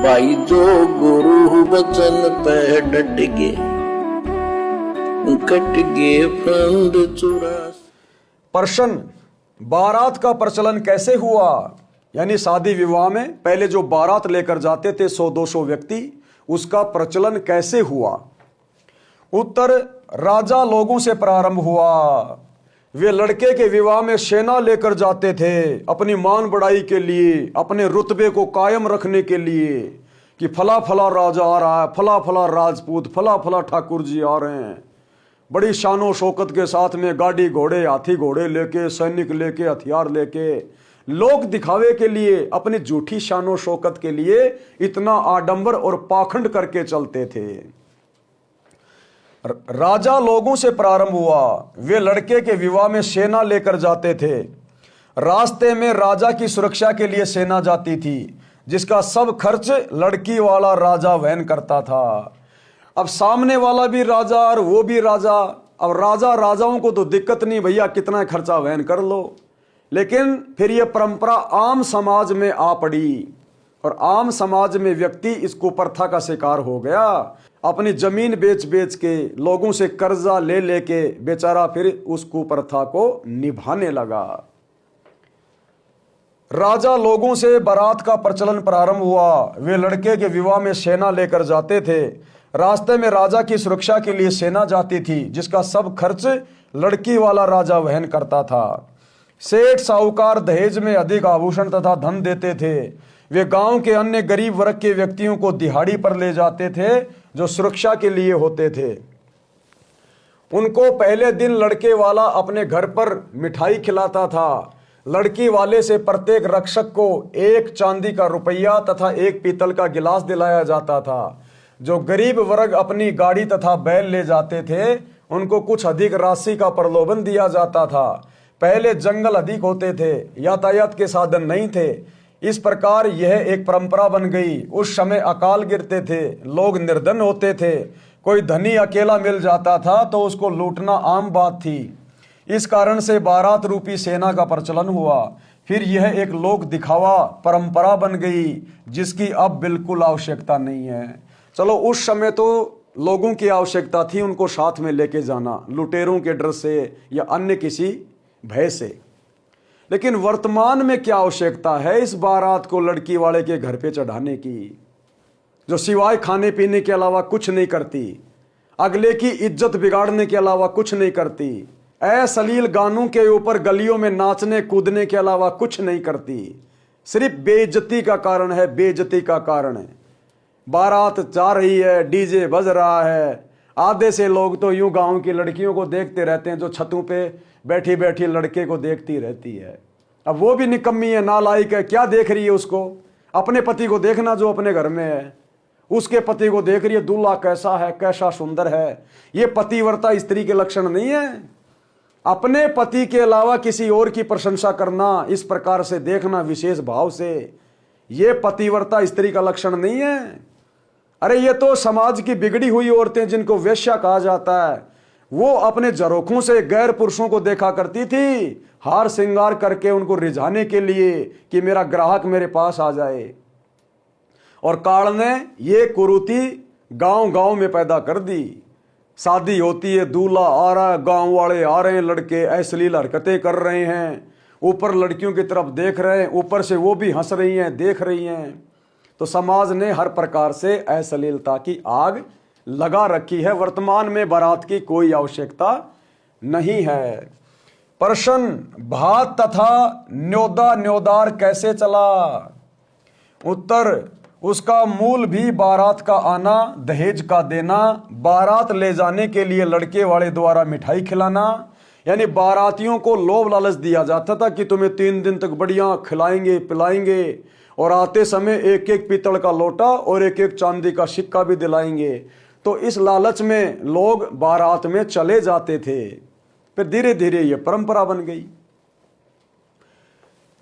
भाई जो गुरु बचन पे डट गए, कट गए फंद चुरास। प्रश्न, बारात का प्रचलन कैसे हुआ? यानी शादी विवाह में पहले जो बारात लेकर जाते थे 100-200 व्यक्ति, उसका प्रचलन कैसे हुआ? उत्तर, राजा लोगों से प्रारंभ हुआ। वे लड़के के विवाह में सेना लेकर जाते थे अपनी मान बढ़ाई के लिए, अपने रुतबे को कायम रखने के लिए कि फला फला राजा आ रहा है, फला फला राजपूत, फला फला ठाकुर जी आ रहे हैं। बड़ी शानो शौकत के साथ में गाड़ी घोड़े, हाथी घोड़े लेके, सैनिक लेके, हथियार लेके, लोग दिखावे के लिए, अपनी झूठी शानो शौकत के लिए इतना आडंबर और पाखंड करके चलते थे। राजा लोगों से प्रारंभ हुआ। वे लड़के के विवाह में सेना लेकर जाते थे। रास्ते में राजा की सुरक्षा के लिए सेना जाती थी, जिसका सब खर्च लड़की वाला राजा वहन करता था। अब सामने वाला भी राजा और वो भी राजा। अब राजाओं को तो दिक्कत नहीं, भैया कितना खर्चा वहन कर लो। लेकिन फिर ये परंपरा आम समाज में आ पड़ी और आम समाज में व्यक्ति इस कुप्रथा का शिकार हो गया। अपनी जमीन बेच बेच के, लोगों से कर्जा ले लेके बेचारा फिर उस कुप्रथा को निभाने लगा। राजा लोगों से बारात का प्रचलन प्रारंभ हुआ। वे लड़के के विवाह में सेना लेकर जाते थे। रास्ते में राजा की सुरक्षा के लिए सेना जाती थी, जिसका सब खर्च लड़की वाला राजा वहन करता था। सेठ साहूकार दहेज में अधिक आभूषण तथा धन देते थे। वे गांव के अन्य गरीब वर्ग के व्यक्तियों को दिहाड़ी पर ले जाते थे, जो सुरक्षा के लिए होते थे। उनको पहले दिन लड़के वाला अपने घर पर मिठाई खिलाता था। लड़की वाले से प्रत्येक रक्षक को 1 चांदी का रुपया तथा 1 पीतल का गिलास दिलाया जाता था। जो गरीब वर्ग अपनी गाड़ी तथा बैल ले जाते थे, उनको कुछ अधिक राशि का प्रलोभन दिया जाता था। पहले जंगल अधिक होते थे, यातायात के साधन नहीं थे। इस प्रकार यह एक परंपरा बन गई। उस समय अकाल गिरते थे, लोग निर्धन होते थे। कोई धनी अकेला मिल जाता था तो उसको लूटना आम बात थी। इस कारण से बारात रूपी सेना का प्रचलन हुआ। फिर यह एक लोक दिखावा परंपरा बन गई, जिसकी अब बिल्कुल आवश्यकता नहीं है। चलो, उस समय तो लोगों की आवश्यकता थी उनको साथ में लेके जाना, लुटेरों के डर से या अन्य किसी भय से। लेकिन वर्तमान में क्या आवश्यकता है इस बारात को लड़की वाले के घर पे चढ़ाने की, जो सिवाय खाने पीने के अलावा कुछ नहीं करती, अगले की इज्जत बिगाड़ने के अलावा कुछ नहीं करती, अश्लील गानों के ऊपर गलियों में नाचने कूदने के अलावा कुछ नहीं करती। सिर्फ बेइज्जती का कारण है, बेइज्जती का कारण है। बारात जा रही है, डीजे बज रहा है। आधे से लोग तो यूं गांव की लड़कियों को देखते रहते हैं, जो छतों पे बैठी बैठी लड़के को देखती रहती है। अब वो भी निकम्मी है, नालायक है। क्या देख रही है उसको? अपने पति को देखना जो अपने घर में है, उसके पति को देख रही है, दूल्हा कैसा है, कैसा सुंदर है। ये पतिव्रता स्त्री के लक्षण नहीं है। अपने पति के अलावा किसी और की प्रशंसा करना, इस प्रकार से देखना विशेष भाव से, ये पतिव्रता स्त्री का लक्षण नहीं है। अरे ये तो समाज की बिगड़ी हुई औरतें, जिनको वेश्या कहा जाता है, वो अपने झरोखों से गैर पुरुषों को देखा करती थी, हार श्रृंगार करके उनको रिझाने के लिए कि मेरा ग्राहक मेरे पास आ जाए। और काल ने ये कुरीति गांव गांव में पैदा कर दी। शादी होती है, दूल्हा आ रहा है, गांव वाले आ रहे हैं, लड़के अश्लील हरकतें कर रहे हैं, ऊपर लड़कियों की तरफ देख रहे हैं, ऊपर से वो भी हंस रही हैं, देख रही हैं। तो समाज ने हर प्रकार से अश्लीलता की आग लगा रखी है। वर्तमान में बारात की कोई आवश्यकता नहीं है। प्रश्न, भात तथा न्योदा न्योदार कैसे चला? उत्तर, उसका मूल भी बारात का आना, दहेज का देना, बारात ले जाने के लिए लड़के वाले द्वारा मिठाई खिलाना। यानी बारातियों को लोभ लालच दिया जाता था कि तुम्हें 3 दिन तक बढ़िया खिलाएंगे पिलाएंगे, और आते समय 1-1 पीतल का लोटा और 1-1 चांदी का सिक्का भी दिलाएंगे। तो इस लालच में लोग बारात में चले जाते थे। फिर धीरे धीरे यह परंपरा बन गई।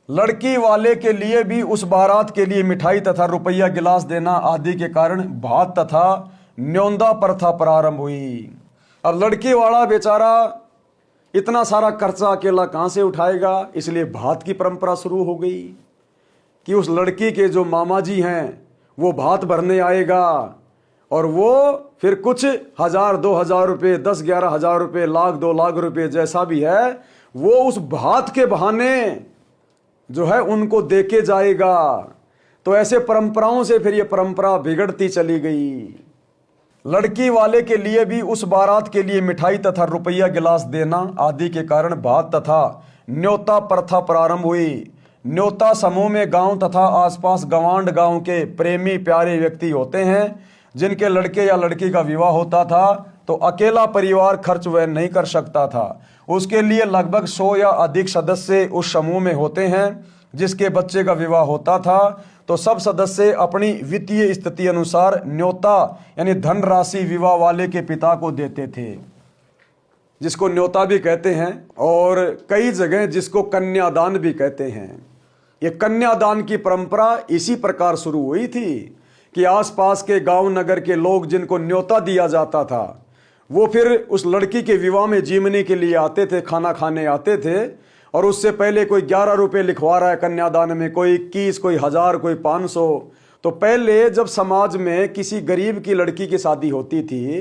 लड़की वाले के लिए भी उस बारात के लिए मिठाई तथा रुपया गिलास देना आदि के कारण भात तथा न्योंदा प्रथा प्रारंभ हुई। अब लड़की वाला बेचारा इतना सारा खर्चा अकेला कहां से उठाएगा, इसलिए भात की परंपरा शुरू हो गई कि उस लड़की के जो मामा जी हैं वो भात भरने आएगा और वो फिर कुछ 1000-2000 रुपये, 10-11 हज़ार रुपये, 1,00,000-2 लाख रुपये जैसा भी है, वो उस भात के बहाने जो है उनको देके जाएगा। तो ऐसे परंपराओं से फिर ये परंपरा बिगड़ती चली गई। लड़की वाले के लिए भी उस बारात के लिए मिठाई तथा रुपया गिलास देना आदि के कारण भात तथा न्योता प्रथा प्रारंभ हुई। न्योता समूह में गांव तथा आसपास गवांड गांव के प्रेमी प्यारे व्यक्ति होते हैं। जिनके लड़के या लड़की का विवाह होता था तो अकेला परिवार खर्च वह नहीं कर सकता था। उसके लिए लगभग 100 या अधिक सदस्य उस समूह में होते हैं। जिसके बच्चे का विवाह होता था तो सब सदस्य अपनी वित्तीय स्थिति अनुसार न्योता यानी धनराशि विवाह वाले के पिता को देते थे, जिसको न्योता भी कहते हैं और कई जगह जिसको कन्यादान भी कहते हैं। ये कन्यादान की परंपरा इसी प्रकार शुरू हुई थी कि आसपास के गांव नगर के लोग जिनको न्योता दिया जाता था वो फिर उस लड़की के विवाह में जीवने के लिए आते थे, खाना खाने आते थे। और उससे पहले कोई 11 रुपये लिखवा रहा है कन्यादान में, कोई 21, कोई 1000, कोई 500। तो पहले जब समाज में किसी गरीब की लड़की की शादी होती थी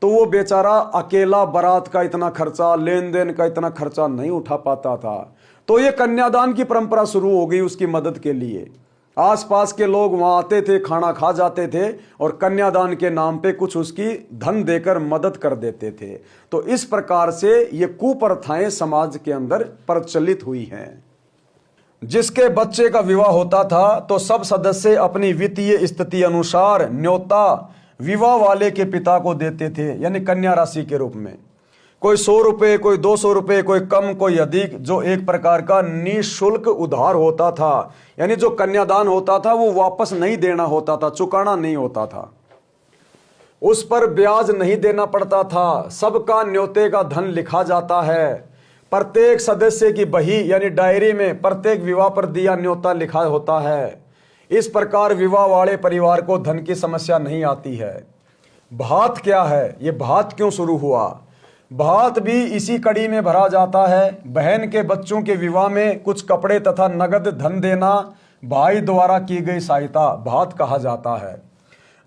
तो वो बेचारा अकेला बारात का इतना खर्चा, लेन देन का इतना खर्चा नहीं उठा पाता था। तो ये कन्यादान की परंपरा शुरू हो गई उसकी मदद के लिए। आसपास के लोग वहां आते थे, खाना खा जाते थे और कन्यादान के नाम पे कुछ उसकी धन देकर मदद कर देते थे। तो इस प्रकार से ये कुप्रथाएं समाज के अंदर प्रचलित हुई हैं। जिसके बच्चे का विवाह होता था तो सब सदस्य अपनी वित्तीय स्थिति अनुसार न्योता विवाह वाले के पिता को देते थे, यानी कन्या राशि के रूप में। कोई 100 रुपये, कोई 200 रुपये, कोई कम, कोई अधिक, जो एक प्रकार का निःशुल्क उधार होता था। यानी जो कन्यादान होता था वो वापस नहीं देना होता था, चुकाना नहीं होता था, उस पर ब्याज नहीं देना पड़ता था। सबका न्योते का धन लिखा जाता है। प्रत्येक सदस्य की बही यानी डायरी में प्रत्येक विवाह पर दिया न्योता लिखा होता है। इस प्रकार विवाह वाले परिवार को धन की समस्या नहीं आती है। भात क्या है, ये भात क्यों शुरू हुआ? भात भी इसी कड़ी में भरा जाता है। बहन के बच्चों के विवाह में कुछ कपड़े तथा नगद धन देना भाई द्वारा की गई सहायता भात कहा जाता है।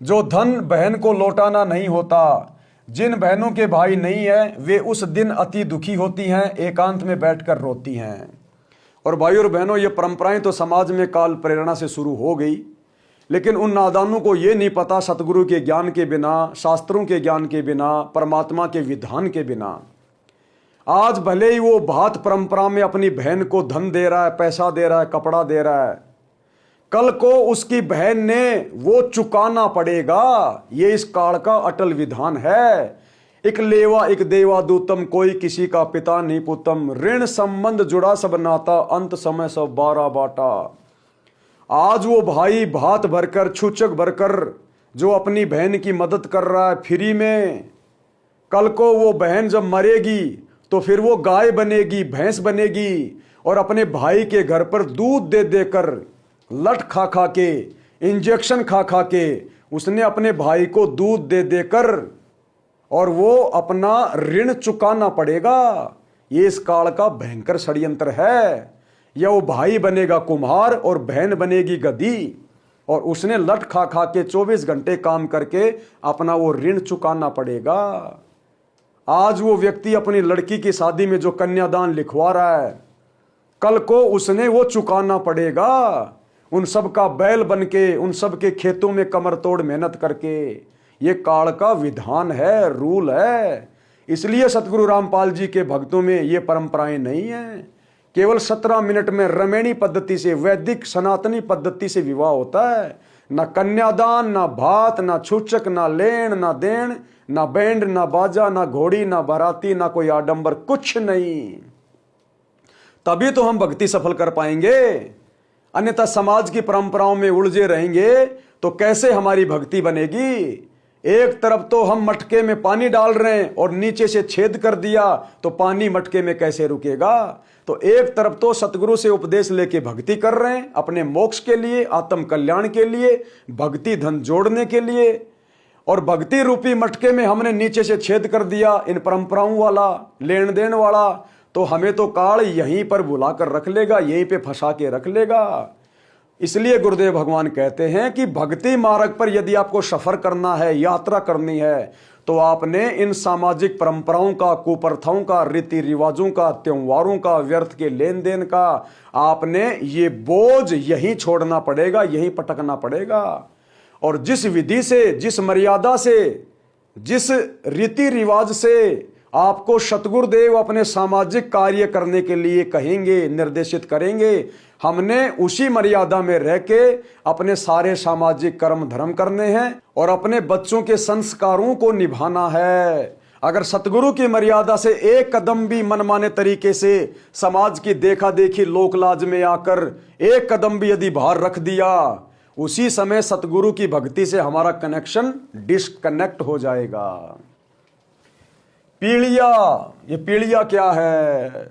जो धन बहन को लौटाना नहीं होता। जिन बहनों के भाई नहीं है वे उस दिन अति दुखी होती हैं, एकांत में बैठकर रोती हैं। और भाई और बहनों, ये परंपराएं तो समाज में काल प्रेरणा से शुरू हो गई, लेकिन उन नादानों को ये नहीं पता सतगुरु के ज्ञान के बिना, शास्त्रों के ज्ञान के बिना, परमात्मा के विधान के बिना आज भले ही वो भात परंपरा में अपनी बहन को धन दे रहा है, पैसा दे रहा है, कपड़ा दे रहा है, कल को उसकी बहन ने वो चुकाना पड़ेगा। ये इस काल का अटल विधान है। एक लेवा एक देवा दूतम, कोई किसी का पिता नहीं पुतम। ऋण संबंध जुड़ा सब नाता, अंत समय सब 12 बाटा। आज वो भाई भात भरकर, छूचक भरकर जो अपनी बहन की मदद कर रहा है फ्री में, कल को वो बहन जब मरेगी तो फिर वो गाय बनेगी, भैंस बनेगी और अपने भाई के घर पर दूध दे देकर, लट खा खा के, इंजेक्शन खा खा के उसने अपने भाई को दूध दे देकर और वो अपना ऋण चुकाना पड़ेगा। ये इस काल का भयंकर षड्यंत्र है। या वो भाई बनेगा कुम्हार और बहन बनेगी गधी और उसने लट खा खा के 24 घंटे काम करके अपना वो ऋण चुकाना पड़ेगा। आज वो व्यक्ति अपनी लड़की की शादी में जो कन्यादान लिखवा रहा है, कल को उसने वो चुकाना पड़ेगा। उन सब का बैल बनके, उन सब के खेतों में कमर तोड़ मेहनत करके। ये काल का विधान है, रूल है। इसलिए सतगुरु रामपाल जी के भक्तों में ये परंपराएं नहीं है। केवल 17 मिनट में रमेणी पद्धति से, वैदिक सनातनी पद्धति से विवाह होता है। ना कन्यादान, ना भात, ना छूचक, ना लेन, ना देन, ना बैंड, ना बाजा, ना घोड़ी, ना बाराती, ना कोई आडंबर, कुछ नहीं। तभी तो हम भक्ति सफल कर पाएंगे। अन्यथा समाज की परंपराओं में उलझे रहेंगे तो कैसे हमारी भक्ति बनेगी? एक तरफ तो हम मटके में पानी डाल रहे हैं और नीचे से छेद कर दिया तो पानी मटके में कैसे रुकेगा? तो एक तरफ तो सतगुरु से उपदेश लेके भक्ति कर रहे हैं अपने मोक्ष के लिए, आत्म कल्याण के लिए, भक्ति धन जोड़ने के लिए, और भक्ति रूपी मटके में हमने नीचे से छेद कर दिया इन परंपराओं वाला, लेन देन वाला। तो हमें तो काल यहीं पर बुलाकर रख लेगा, यहीं पे फंसा के रख लेगा। इसलिए गुरुदेव भगवान कहते हैं कि भक्ति मार्ग पर यदि आपको सफर करना है, यात्रा करनी है, तो आपने इन सामाजिक परंपराओं का, कुप्रथाओं का, रीति रिवाजों का, त्योहारों का, व्यर्थ के लेन देन का, आपने ये बोझ यहीं छोड़ना पड़ेगा, यहीं पटकना पड़ेगा। और जिस विधि से, जिस मर्यादा से, जिस रीति रिवाज से आपको सतगुरुदेव अपने सामाजिक कार्य करने के लिए कहेंगे, निर्देशित करेंगे, हमने उसी मर्यादा में रह के अपने सारे सामाजिक कर्म धर्म करने हैं और अपने बच्चों के संस्कारों को निभाना है। अगर सतगुरु की मर्यादा से एक कदम भी मनमाने तरीके से समाज की देखा देखी लोक लाज में आकर एक कदम भी यदि बाहर रख दिया, उसी समय सतगुरु की भक्ति से हमारा कनेक्शन डिस्कनेक्ट हो जाएगा। पीढ़िया, ये पीढ़िया क्या है?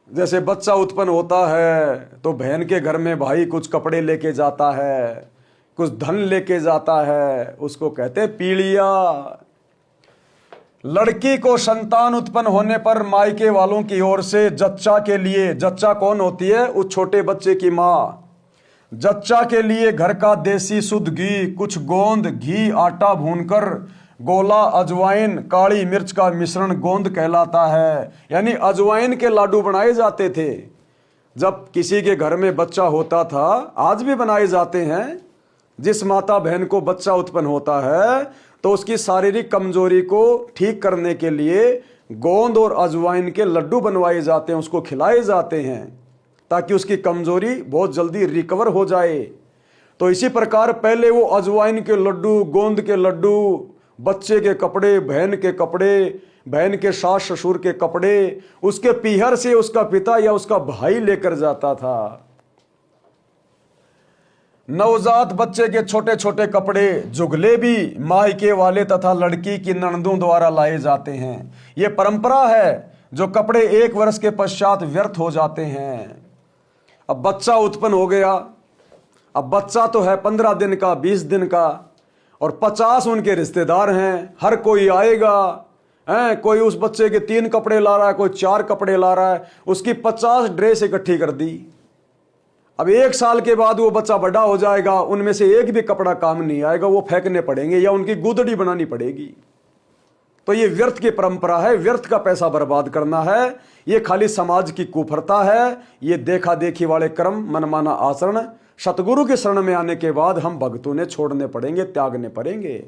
जैसे बच्चा उत्पन्न होता है तो बहन के घर में भाई कुछ कपड़े लेके जाता है, कुछ धन लेके जाता है, उसको कहते हैं पीढ़िया। लड़की को संतान उत्पन्न होने पर मायके वालों की ओर से जच्चा के लिए, जच्चा कौन होती है? उस छोटे बच्चे की माँ। जच्चा के लिए घर का देसी शुद्ध घी, कुछ गोंद घी, आटा भूनकर गोला, अजवाइन, काली मिर्च का मिश्रण गोंद कहलाता है। यानी अजवाइन के लाडू बनाए जाते थे जब किसी के घर में बच्चा होता था, आज भी बनाए जाते हैं। जिस माता बहन को बच्चा उत्पन्न होता है तो उसकी शारीरिक कमजोरी को ठीक करने के लिए गोंद और अजवाइन के लड्डू बनवाए जाते हैं, उसको खिलाए जाते हैं ताकि उसकी कमजोरी बहुत जल्दी रिकवर हो जाए। तो इसी प्रकार पहले वो अजवाइन के लड्डू, गोंद के लड्डू, बच्चे के कपड़े, बहन के कपड़े, बहन के सास ससुर के कपड़े, उसके पीहर से उसका पिता या उसका भाई लेकर जाता था। नवजात बच्चे के छोटे छोटे कपड़े, जुगले भी मायके वाले तथा लड़की की ननदों द्वारा लाए जाते हैं। ये परंपरा है जो कपड़े 1 वर्ष के पश्चात व्यर्थ हो जाते हैं। अब बच्चा उत्पन्न हो गया, अब बच्चा तो है 15 दिन का, 20 दिन का, और 50 उनके रिश्तेदार हैं, हर कोई आएगा है। कोई उस बच्चे के 3 कपड़े ला रहा है, कोई 4 कपड़े ला रहा है, उसकी 50 ड्रेस इकट्ठी कर दी। अब 1 साल के बाद वो बच्चा बड़ा हो जाएगा, उनमें से एक भी कपड़ा काम नहीं आएगा, वो फेंकने पड़ेंगे या उनकी गुदड़ी बनानी पड़ेगी। तो ये व्यर्थ की परंपरा है, व्यर्थ का पैसा बर्बाद करना है। ये खाली समाज की कुप्रथा है, ये देखा देखी वाले कर्म, मनमाना आचरण सतगुरु के शरण में आने के बाद हम भक्तों ने छोड़ने पड़ेंगे, त्यागने पड़ेंगे।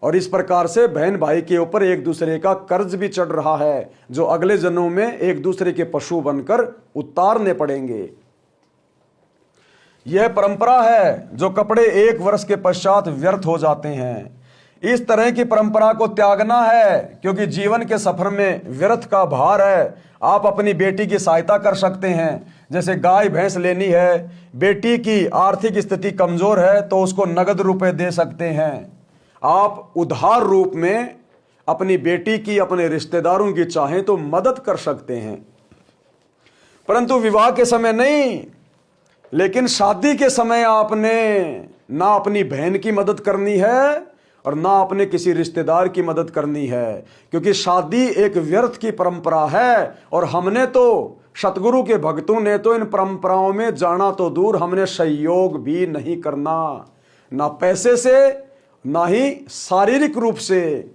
और इस प्रकार से बहन भाई के ऊपर एक दूसरे का कर्ज भी चढ़ रहा है, जो अगले जन्मों में एक दूसरे के पशु बनकर उतारने पड़ेंगे। यह परंपरा है जो कपड़े 1 वर्ष के पश्चात व्यर्थ हो जाते हैं। इस तरह की परंपरा को त्यागना है, क्योंकि जीवन के सफर में व्यर्थ का भार है। आप अपनी बेटी की सहायता कर सकते हैं, जैसे गाय भैंस लेनी है, बेटी की आर्थिक स्थिति कमजोर है तो उसको नगद रुपए दे सकते हैं। आप उधार रूप में अपनी बेटी की, अपने रिश्तेदारों की चाहें तो मदद कर सकते हैं, परंतु विवाह के समय नहीं। लेकिन शादी के समय आपने ना अपनी बहन की मदद करनी है और ना अपने किसी रिश्तेदार की मदद करनी है, क्योंकि शादी एक व्यर्थ की परंपरा है। और हमने तो, सतगुरु के भक्तों ने तो इन परंपराओं में जाना तो दूर, हमने सहयोग भी नहीं करना, ना पैसे से ना ही शारीरिक रूप से।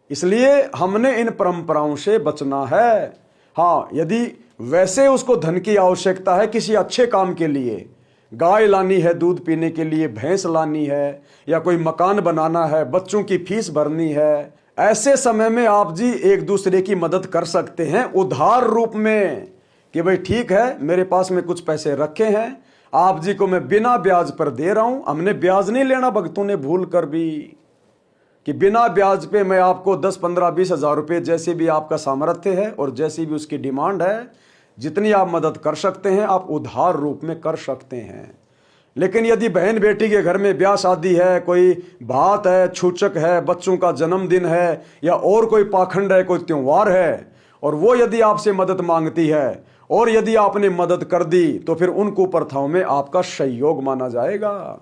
इसलिए हमने इन परंपराओं से बचना है। हाँ, यदि वैसे उसको धन की आवश्यकता है किसी अच्छे काम के लिए, गाय लानी है दूध पीने के लिए, भैंस लानी है, या कोई मकान बनाना है, बच्चों की फीस भरनी है, ऐसे समय में आप जी एक दूसरे की मदद कर सकते हैं उधार रूप में, कि भाई ठीक है मेरे पास में कुछ पैसे रखे हैं, आप जी को मैं बिना ब्याज पर दे रहा हूं। हमने ब्याज नहीं लेना भक्तों ने भूल कर भी, कि बिना ब्याज पे मैं आपको 10, 15, 20 हजार रुपये, जैसे भी आपका सामर्थ्य है और जैसी भी उसकी डिमांड है, जितनी आप मदद कर सकते हैं आप उधार रूप में कर सकते हैं। लेकिन यदि बहन बेटी के घर में ब्याह शादी है, कोई बात है, छूचक है, बच्चों का जन्मदिन है, या और कोई पाखंड है, कोई त्योहार है, और वो यदि आपसे मदद मांगती है और यदि आपने मदद कर दी, तो फिर उन कुप्रथाओं में आपका सहयोग माना जाएगा।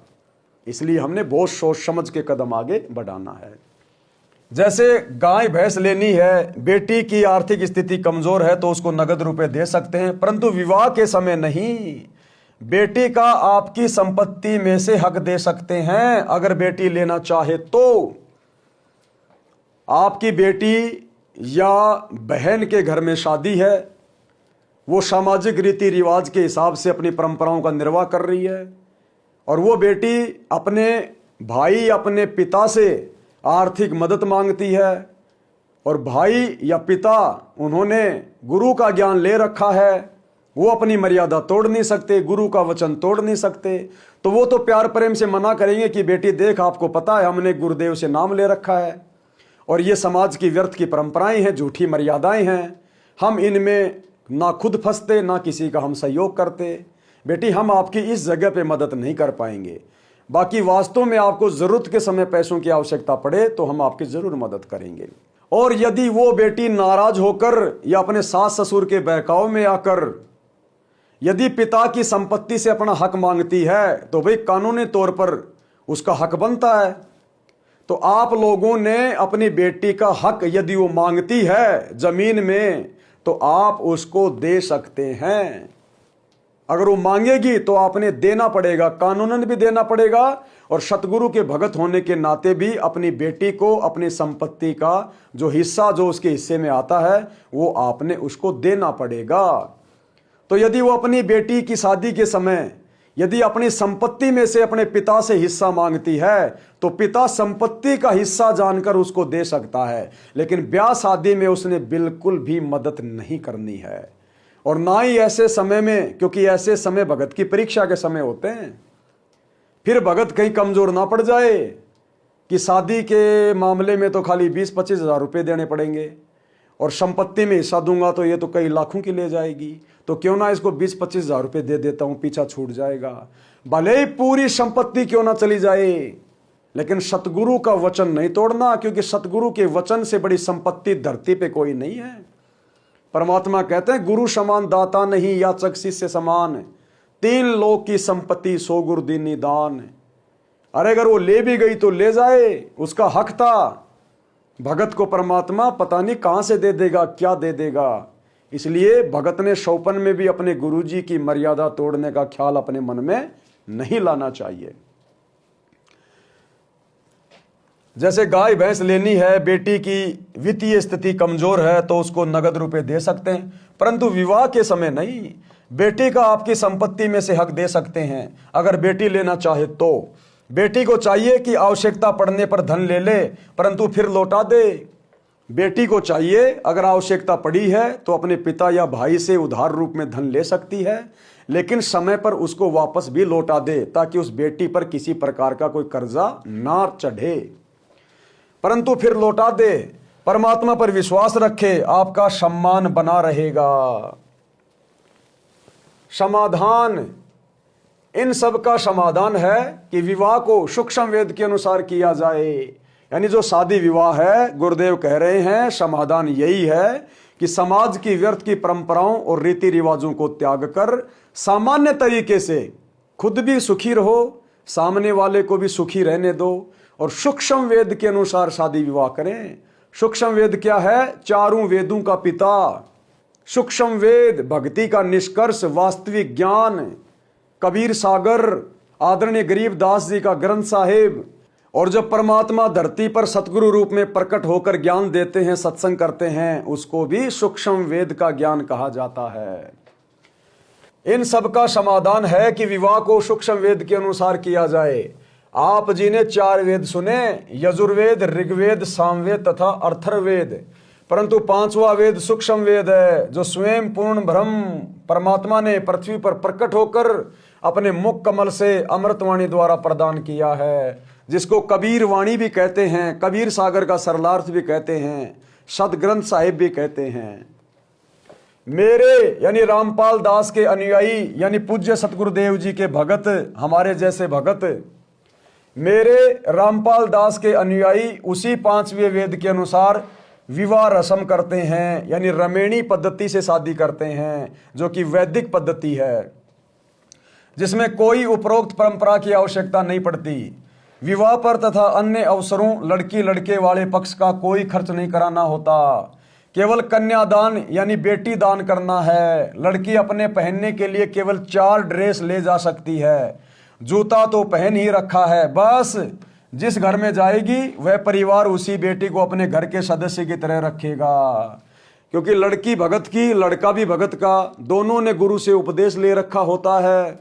इसलिए हमने बहुत सोच समझ के कदम आगे बढ़ाना है। जैसे गाय भैंस लेनी है, बेटी की आर्थिक स्थिति कमजोर है तो उसको नगद रुपए दे सकते हैं, परंतु विवाह के समय नहीं। बेटी का आपकी संपत्ति में से हक दे सकते हैं अगर बेटी लेना चाहे तो। आपकी बेटी या बहन के घर में शादी है, वो सामाजिक रीति रिवाज के हिसाब से अपनी परंपराओं का निर्वाह कर रही है, और वो बेटी अपने भाई अपने पिता से आर्थिक मदद मांगती है, और भाई या पिता उन्होंने गुरु का ज्ञान ले रखा है, वो अपनी मर्यादा तोड़ नहीं सकते, गुरु का वचन तोड़ नहीं सकते, तो वो तो प्यार प्रेम से मना करेंगे कि बेटी देख, आपको पता है हमने गुरुदेव से नाम ले रखा है और ये समाज की व्यर्थ की परंपराएं हैं, झूठी मर्यादाएं हैं, हम इनमें ना खुद फंसते ना किसी का हम सहयोग करते। बेटी हम आपकी इस जगह पे मदद नहीं कर पाएंगे, बाकी वास्तव में आपको ज़रूरत के समय पैसों की आवश्यकता पड़े तो हम आपकी ज़रूर मदद करेंगे। और यदि वो बेटी नाराज होकर या अपने सास ससुर के बहकाव में आकर यदि पिता की संपत्ति से अपना हक मांगती है तो भाई कानूनी तौर पर उसका हक बनता है। तो आप लोगों ने अपनी बेटी का हक यदि वो मांगती है जमीन में तो आप उसको दे सकते हैं। अगर वो मांगेगी तो आपने देना पड़ेगा, कानूनन भी देना पड़ेगा, और सतगुरु के भगत होने के नाते भी अपनी बेटी को अपनी संपत्ति का जो हिस्सा जो उसके हिस्से में आता है वो आपने उसको देना पड़ेगा। तो यदि वो अपनी बेटी की शादी के समय यदि अपनी संपत्ति में से अपने पिता से हिस्सा मांगती है तो पिता संपत्ति का हिस्सा जानकर उसको दे सकता है, लेकिन ब्याह शादी में उसने बिल्कुल भी मदद नहीं करनी है, और ना ही ऐसे समय में, क्योंकि ऐसे समय भगत की परीक्षा के समय होते हैं। फिर भगत कहीं कमजोर ना पड़ जाए कि शादी के मामले में तो खाली 20-25 हज़ार रुपये देने पड़ेंगे और संपत्ति में हिस्सा दूंगा तो ये तो कई लाखों की ले जाएगी, तो क्यों ना इसको 20-25 हज़ार रुपये दे देता हूं, पीछा छूट जाएगा। भले ही पूरी संपत्ति क्यों ना चली जाए, लेकिन सतगुरु का वचन नहीं तोड़ना, क्योंकि सतगुरु के वचन से बड़ी संपत्ति धरती पे कोई नहीं है। परमात्मा कहते हैं गुरु समान दाता नहीं, याचक शिष्य समान, 3 लोक की संपत्ति 100 गुरु दीनी दान। अरे अगर वो ले भी गई तो ले जाए, उसका हक था। भगत को परमात्मा पता नहीं कहां से दे देगा, क्या दे देगा। इसलिए भगत ने शौपन में भी अपने गुरुजी की मर्यादा तोड़ने का ख्याल अपने मन में नहीं लाना चाहिए। जैसे गाय भैंस लेनी है, बेटी की वित्तीय स्थिति कमजोर है तो उसको नगद रुपए दे सकते हैं, परंतु विवाह के समय नहीं। बेटी का आपकी संपत्ति में से हक दे सकते हैं अगर बेटी लेना चाहे तो। बेटी को चाहिए कि आवश्यकता पड़ने पर धन ले ले परंतु फिर लौटा दे। बेटी को चाहिए अगर आवश्यकता पड़ी है तो अपने पिता या भाई से उधार रूप में धन ले सकती है, लेकिन समय पर उसको वापस भी लौटा दे ताकि उस बेटी पर किसी प्रकार का कोई कर्जा ना चढ़े, परंतु फिर लौटा दे। परमात्मा पर विश्वास रखे, आपका सम्मान बना रहेगा। समाधान, इन सब का समाधान है कि विवाह को सूक्ष्म वेद के अनुसार किया जाए। यानी जो शादी विवाह है, गुरुदेव कह रहे हैं समाधान यही है कि समाज की व्यर्थ की परंपराओं और रीति रिवाजों को त्याग कर सामान्य तरीके से खुद भी सुखी रहो, सामने वाले को भी सुखी रहने दो, और सूक्ष्म वेद के अनुसार शादी विवाह करें। सूक्ष्म वेद क्या है? 4 वेदों का पिता। सूक्ष्म वेद भक्ति का निष्कर्ष, वास्तविक ज्ञान, कबीर सागर, आदरणीय गरीबदास जी का ग्रंथ साहिब। और जब परमात्मा धरती पर सतगुरु रूप में प्रकट होकर ज्ञान देते हैं, सत्संग करते हैं, उसको भी सूक्ष्म वेद का ज्ञान कहा जाता है। इन सब का समाधान है कि विवाह को सूक्ष्म वेद के अनुसार किया जाए। आप जी ने 4 वेद सुने, यजुर्वेद, ऋग्वेद, सामवेद तथा अर्थर्वेद, परंतु 5वां वेद सूक्ष्म वेद है जो स्वयं पूर्ण ब्रह्म परमात्मा ने पृथ्वी पर प्रकट होकर अपने मुख कमल से अमृतवाणी द्वारा प्रदान किया है, जिसको कबीर वाणी भी कहते हैं, कबीर सागर का सरलार्थ भी कहते हैं, सदग्रंथ साहिब भी कहते हैं। मेरे यानी रामपाल दास के अनुयायी यानी पूज्य सतगुरुदेव जी के भगत, हमारे जैसे भगत, मेरे रामपाल दास के अनुयायी उसी 5वें वेद के अनुसार विवाह रस्म करते हैं, यानी रमेणी पद्धति से शादी करते हैं, जो कि वैदिक पद्धति है, जिसमें कोई उपरोक्त परंपरा की आवश्यकता नहीं पड़ती। विवाह पर तथा अन्य अवसरों लड़की लड़के वाले पक्ष का कोई खर्च नहीं कराना होता। केवल कन्यादान यानी बेटी दान करना है। लड़की अपने पहनने के लिए केवल 4 ड्रेस ले जा सकती है, जूता तो पहन ही रखा है। बस जिस घर में जाएगी वह परिवार उसी बेटी को अपने घर के सदस्य की तरह रखेगा, क्योंकि लड़की भगत की, लड़का भी भगत का, दोनों ने गुरु से उपदेश ले रखा होता है।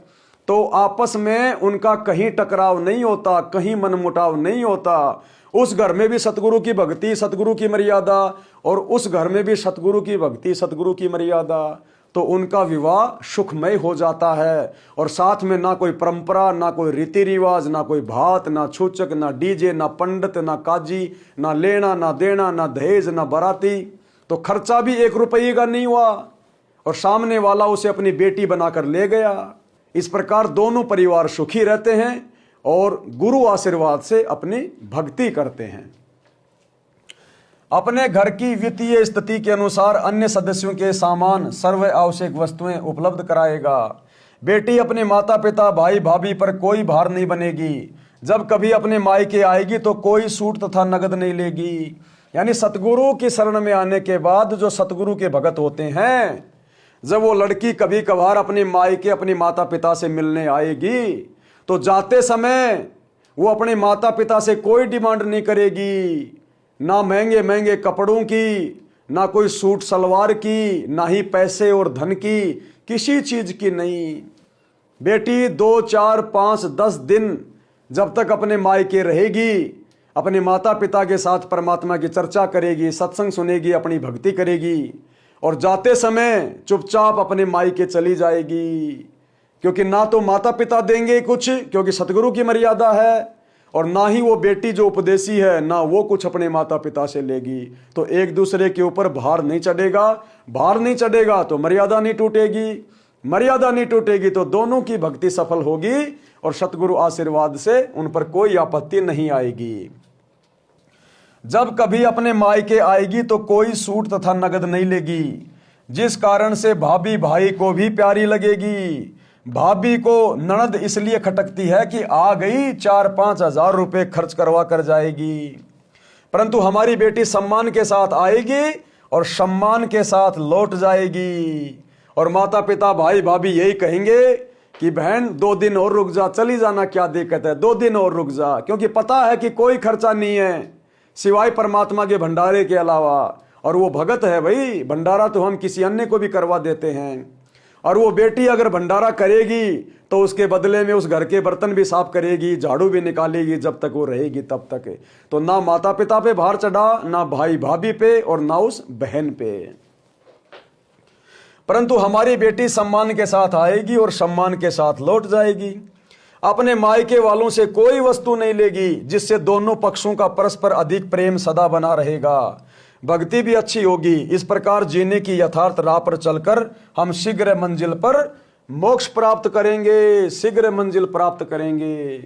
तो आपस में उनका कहीं टकराव नहीं होता, कहीं मनमुटाव नहीं होता। उस घर में भी सतगुरु की भक्ति, सतगुरु की मर्यादा, और उस घर में भी सतगुरु की भक्ति, सतगुरु की मर्यादा। तो उनका विवाह सुखमय हो जाता है। और साथ में ना कोई परंपरा, ना कोई रीति रिवाज, ना कोई भात, ना छूचक, ना डीजे, ना पंडित, ना काजी, ना लेना ना देना, ना दहेज, ना बाराती। तो खर्चा भी 1 रुपये का नहीं हुआ, और सामने वाला उसे अपनी बेटी बनाकर ले गया। इस प्रकार दोनों परिवार सुखी रहते हैं और गुरु आशीर्वाद से अपनी भक्ति करते हैं। अपने घर की वित्तीय स्थिति के अनुसार अन्य सदस्यों के सामान, सर्व आवश्यक वस्तुएं उपलब्ध कराएगा। बेटी अपने माता पिता, भाई भाभी पर कोई भार नहीं बनेगी। जब कभी अपने मायके आएगी तो कोई सूट तथा नगद नहीं लेगी। यानी सतगुरु की शरण में आने के बाद जो सतगुरु के भगत होते हैं, जब वो लड़की कभी कभार अपने मायके, अपने माता पिता से मिलने आएगी, तो जाते समय वो अपने माता पिता से कोई डिमांड नहीं करेगी, ना महंगे महंगे कपड़ों की, ना कोई सूट सलवार की, ना ही पैसे और धन की, किसी चीज की नहीं। बेटी 2, 4, 5, 10 दिन जब तक अपने मायके रहेगी, अपने माता पिता के साथ परमात्मा की चर्चा करेगी, सत्संग सुनेगी, अपनी भक्ति करेगी, और जाते समय चुपचाप अपने मायके चली जाएगी। क्योंकि ना तो माता पिता देंगे कुछ, क्योंकि सतगुरु की मर्यादा है, और ना ही वो बेटी जो उपदेशी है, ना वो कुछ अपने माता पिता से लेगी। तो एक दूसरे के ऊपर भार नहीं चढ़ेगा। भार नहीं चढ़ेगा तो मर्यादा नहीं टूटेगी, मर्यादा नहीं टूटेगी तो दोनों की भक्ति सफल होगी, और सतगुरु आशीर्वाद से उन पर कोई आपत्ति नहीं आएगी। जब कभी अपने मायके आएगी तो कोई सूट तथा नगद नहीं लेगी, जिस कारण से भाभी भाई को भी प्यारी लगेगी। भाभी को ननद इसलिए खटकती है कि आ गई, 4-5 हजार रुपए खर्च करवा कर जाएगी, परंतु हमारी बेटी सम्मान के साथ आएगी और सम्मान के साथ लौट जाएगी। और माता पिता, भाई भाभी यही कहेंगे कि बहन 2 दिन और रुक जा, चली जाना, क्या दिक्कत है, 2 दिन और रुक जा, क्योंकि पता है कि कोई खर्चा नहीं है सिवाय परमात्मा के भंडारे के अलावा। और वो भगत है भाई, भंडारा तो हम किसी अन्य को भी करवा देते हैं। और वो बेटी अगर भंडारा करेगी तो उसके बदले में उस घर के बर्तन भी साफ करेगी, झाड़ू भी निकालेगी, जब तक वो रहेगी तब तक। तो ना माता पिता पे भार चढ़ा, ना भाई भाभी पे, और ना उस बहन पे। परंतु हमारी बेटी सम्मान के साथ आएगी और सम्मान के साथ लौट जाएगी। अपने मायके वालों से कोई वस्तु नहीं लेगी, जिससे दोनों पक्षों का परस्पर अधिक प्रेम सदा बना रहेगा। भक्ति भी अच्छी होगी। इस प्रकार जीने की यथार्थ राह पर चलकर हम शीघ्र मंजिल पर मोक्ष प्राप्त करेंगे, शीघ्र मंजिल प्राप्त करेंगे।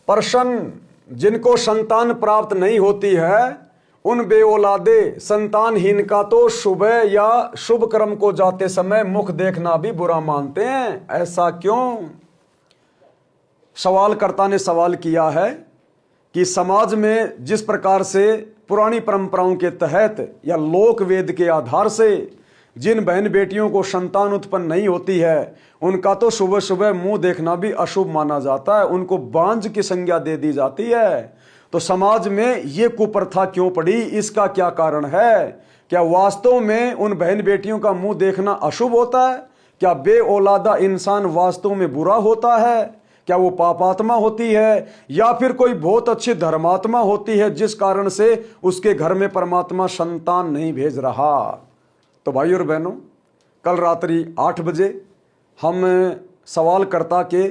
प्रश्न, जिनको संतान प्राप्त नहीं होती है उन बेऔलादे संतानहीन का तो सुबह या शुभ कर्म को जाते समय मुख देखना भी बुरा मानते हैं, ऐसा क्यों? सवालकर्ता ने सवाल किया है कि समाज में जिस प्रकार से पुरानी परंपराओं के तहत या लोक वेद के आधार से जिन बहन बेटियों को संतान उत्पन्न नहीं होती है, उनका तो सुबह सुबह मुंह देखना भी अशुभ माना जाता है, उनको बांझ की संज्ञा दे दी जाती है। तो समाज में ये कुप्रथा क्यों पड़ी, इसका क्या कारण है? क्या वास्तव में उन बहन बेटियों का मुंह देखना अशुभ होता है? क्या बेऔलादा इंसान वास्तव में बुरा होता है? क्या वो पापात्मा होती है, या फिर कोई बहुत अच्छी धर्मात्मा होती है जिस कारण से उसके घर में परमात्मा संतान नहीं भेज रहा? तो भाई और बहनों, कल रात्रि 8 बजे हम सवालकर्ता के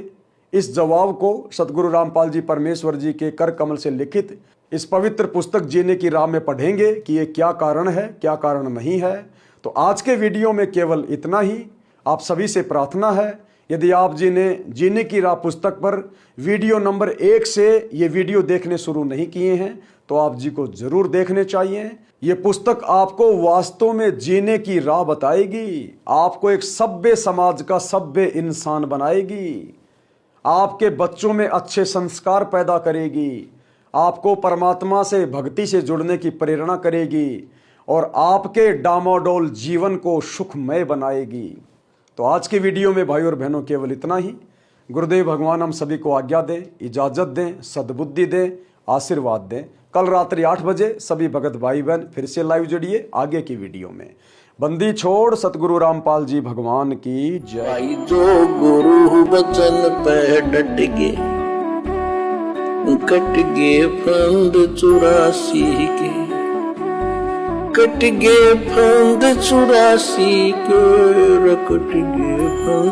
इस जवाब को सतगुरु रामपाल जी परमेश्वर जी के कर कमल से लिखित इस पवित्र पुस्तक जीने की राह में पढ़ेंगे कि ये क्या कारण है, क्या कारण नहीं है। तो आज के वीडियो में केवल इतना ही। आप सभी से प्रार्थना है, यदि आप जीने की राह पुस्तक पर वीडियो नंबर 1 से ये वीडियो देखने शुरू नहीं किए हैं तो आप जी को जरूर देखने चाहिए। ये पुस्तक आपको वास्तव में जीने की राह बताएगी, आपको एक सभ्य समाज का सभ्य इंसान बनाएगी, आपके बच्चों में अच्छे संस्कार पैदा करेगी, आपको परमात्मा से भक्ति से जुड़ने की प्रेरणा करेगी, और आपके डामाडोल जीवन को सुखमय बनाएगी। तो आज की वीडियो में भाई और बहनों केवल इतना ही। गुरुदेव भगवान हम सभी को आज्ञा दें, इजाजत दें, सद्बुद्धि दें, आशीर्वाद दें। कल रात्रि 8 बजे सभी भगत भाई बहन फिर से लाइव जुड़िए आगे की वीडियो में। बंदी छोड़ सतगुरु रामपाल जी भगवान की जय। भाई जो गुरु बचन पे डट गे, कट गे फंद 84 के, कट गे फंद 84 के, कट गे फंद